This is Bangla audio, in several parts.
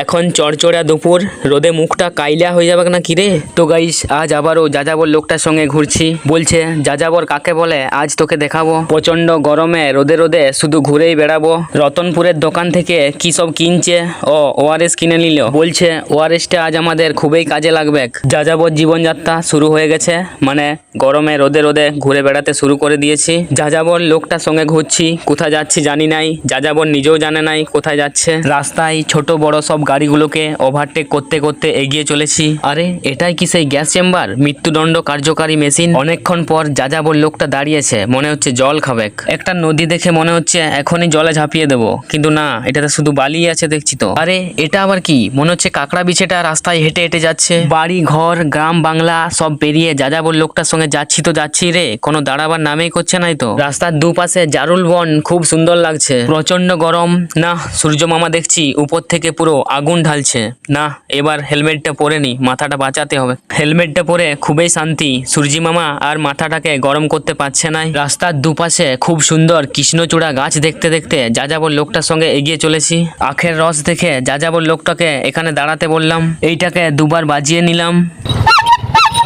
এখন চড়চড়া দুপুর, রোদে মুখটা কাইলা হয়ে যাবে না কিরে। তো গাইস, আজ আবারও যাযাবর লোকটার সঙ্গে ঘুরছি। বলছে যাযাবর কাকে বলে আজ তোকে দেখাবো। প্রচন্ড গরমে রোদে রোদে শুধু ঘুরেই বেড়াবো। রতনপুরের দোকান থেকে কি সব কিনছে, ও ওআরএস কিনে নিল। বলছে ওআরএসটা আজ আমাদের খুবই কাজে লাগবে। যাযাবর জীবনযাত্রা শুরু হয়ে গেছে, মানে গরমে রোদে রোদে ঘুরে বেড়াতে শুরু করে দিয়েছি। যাযাবর লোকটার সঙ্গে ঘুরছি, কোথায় যাচ্ছি জানি নাই, যাযাবর নিজেও জানে নাই কোথায় যাচ্ছে। রাস্তায় ছোট বড় সব গাড়িগুলোকে ওভারটেক করতে করতে এগিয়ে চলেছি। আরে এটাই কি সেই গ্যাস চেম্বার, মৃত্যুদণ্ড কার্যকারী মেশিন? অনেকক্ষণ পর যাযাবর লোকটা দাঁড়িয়েছে, মনে হচ্ছে জল খাবে। একটা নদী দেখে মনে হচ্ছে এখনই জলে ঝাঁপিয়ে দেবো, কিন্তু না, এটাতে শুধু বালি আছে দেখছি তো। আরে এটা আবার কি? মনে হচ্ছে কাঁকড়া বিছেটা রাস্তায় হেঁটে হেঁটে যাচ্ছে। বাড়ি ঘর গ্রাম বাংলা সব পেরিয়ে যাযাবর লোকটার সঙ্গে যাচ্ছি তো যাচ্ছি রে, কোনো দাঁড়াবার নামেই করছে নাই তো। রাস্তার দুপাশে জারুল বন, খুব সুন্দর লাগছে। প্রচন্ড গরম, না সূর্য মামা দেখছি উপর থেকে পুরো আগুন ঢালছে। না, এবার হেলমেটটা পরে নি, মাথাটা বাঁচাতে হবে। হেলমেটটা পরে খুবই শান্তি, সূর্যি মামা আর মাথাটাকে গরম করতে পারছে না। রাস্তার দুপাশে খুব সুন্দর কৃষ্ণচূড়া গাছ দেখতে দেখতে যাযাবর লোকটার সঙ্গে এগিয়ে চলেছি। আখের রস দেখে যাযাবর লোকটাকে এখানে দাঁড়াতে বললাম, এইটাকে দুবার বাজিয়ে নিলাম।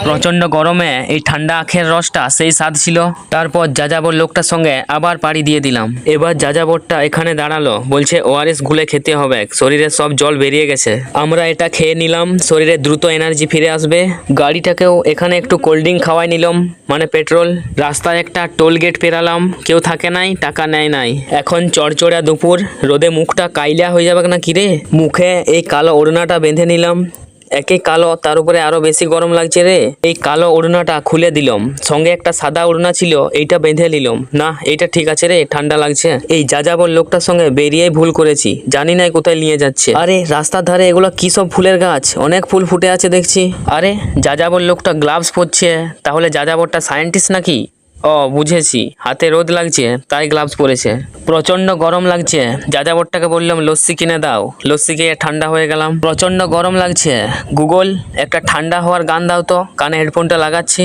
প্রচন্ড গরমে এই ঠান্ডা আখের রসটা সেই স্বাদ ছিল। তারপর যাযাবর লোকটার সঙ্গে আবার পাড়ি দিয়ে দিলাম। এবার যাযাবরটা এখানে দাঁড়ালো, বলছে ওআরএস গুলে খেতে হবে, শরীরে সব জল বেরিয়ে গেছে। আমরা এটা খেয়ে নিলাম, শরীরে দ্রুত এনার্জি ফিরে আসবে। গাড়িটাকেও এখানে একটু কোল্ড ড্রিঙ্ক খাওয়াই নিলাম, মানে পেট্রোল। রাস্তায় একটা টোল গেট পেরালাম, কেউ থাকে নাই, টাকা নেয় নাই। এখন চড়চড়া দুপুর, রোদে মুখটা কাইলা হয়ে যাবে না কিরে। মুখে এই কালো ওড়নাটা বেঁধে নিলাম, একে কালো, তার উপরে আরো বেশি গরম লাগছে রে। এই কালো ওড়নাটা খুলে দিলাম, সঙ্গে একটা সাদা ওড়না ছিল, এইটা বেঁধে নিলাম। না, এইটা ঠিক আছে রে, ঠান্ডা লাগছে। এই যাযাবর লোকটার সঙ্গে বেরিয়ে ভুল করেছি, জানি না কোথায় নিয়ে যাচ্ছে। আরে রাস্তার ধারে এগুলো কি সব ফুলের গাছ, অনেক ফুল ফুটে আছে দেখছি। আরে যাযাবর লোকটা গ্লাভস পরছে, তাহলে যাযাবরটা সায়েন্টিস্ট নাকি? ও বুঝেছি, হাতে রোদ লাগছে তাই গ্লাভস পরেছে। প্রচন্ড গরম লাগছে, যাযাবরটাকে বললাম লস্যি কিনে দাও, লস্যি খেয়ে ঠান্ডা হয়ে গেলাম। প্রচন্ড গরম লাগছে, গুগল একটা ঠান্ডা হওয়ার গান দাও তো, কানে হেডফোনটা লাগাচ্ছি।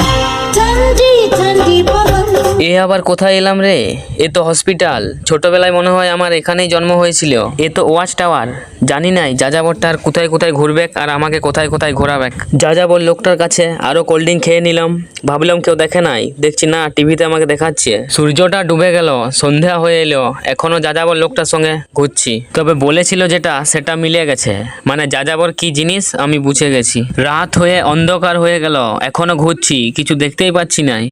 এ আবার কোথায় এলাম রে? এ তো হসপিটাল। ছোটবেলায় মনে হয় আমার এখানেই জন্ম হয়েছিল। এ তো ওয়াচ টাওয়ার। জানি নাই যাযাবরটা আর কোথায় কোথায় ঘুরবে আর আমাকে কোথায় কোথায় ঘোরাবে। যাযাবর লোকটার কাছে আরো কোল্ড ড্রিঙ্ক খেয়ে নিলাম, ভাবলাম কেউ দেখে নাই, দেখছি না, টিভিতে আমাকে দেখাচ্ছে। সূর্যটা ডুবে গেল, সন্ধ্যা হয়ে এলো, এখনো যাযাবর লোকটার সঙ্গে ঘুরছি। তবে বলেছিল যেটা সেটা মিলে গেছে, মানে যাযাবর কি জিনিস আমি বুঝে গেছি। রাত হয়ে অন্ধকার হয়ে গেল, এখনো ঘুরছি, কিছু দেখতেই পাচ্ছি না।